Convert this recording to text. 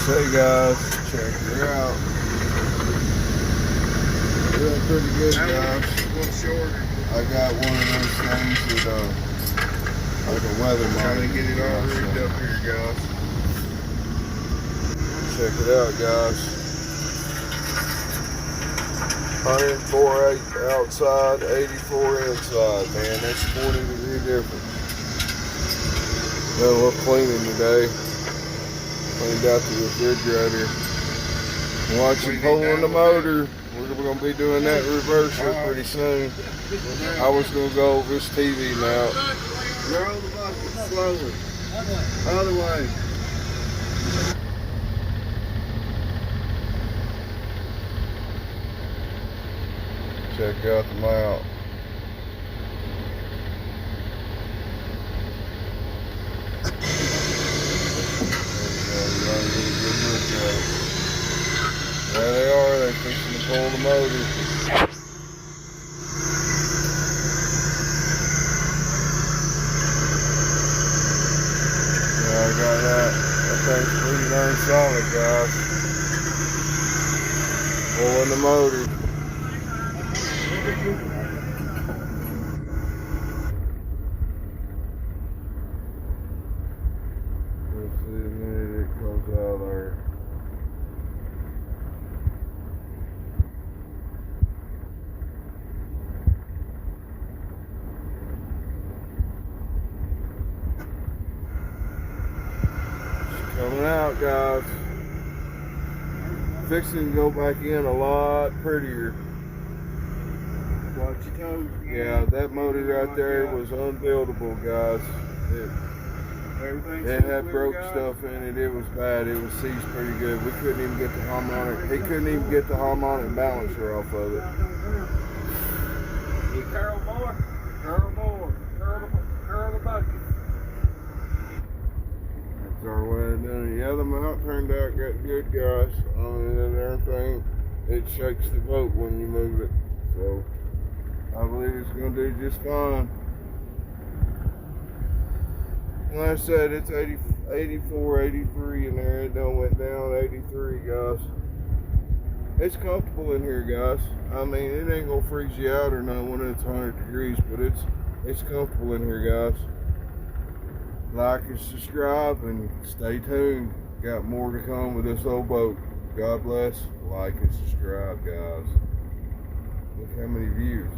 Hey guys, check her out. Doing pretty good, guys. I got one of those things that, like a weather monitor. Trying to get it all rigged up here, guys. Check it out, guys. 104 outside, 84 inside, man. That's 40-degree difference. Done a little cleaning today. Cleaned out the refrigerator. Watching pulling the motor. We're going to be doing that reverser pretty soon. I was going to go over this TV now. Roll the bucket slowly. Other way. Check out the mount. There they are, they're fixing to pull the motor. Yeah, I got that. That thing's pretty darn solid, guys. Pulling the motor. Let's see the minute it comes out there. It's coming out, guys. Fixing to go back in a lot prettier. Watch your toes. Yeah, that motor right there was unbuildable, guys. It had broke stuff in it. It was bad. It was seized pretty good. We couldn't even get the harmonic. He couldn't even get the harmonic balancer off of it. You curl more, curl the bucket. That's our way of doing it. Yeah, the mount turned out good, guys. And everything, it shakes the boat when you move it. So I believe it's going to do just fine. Like I said, it's 84, 83 in there. It done went down 83, guys. It's comfortable in here, guys. I mean, it ain't gonna freeze you out or nothing when it's 100 degrees, but it's comfortable in here, guys. Like and subscribe and stay tuned. Got more to come with this old boat. God bless. Like and subscribe, guys. Look how many views.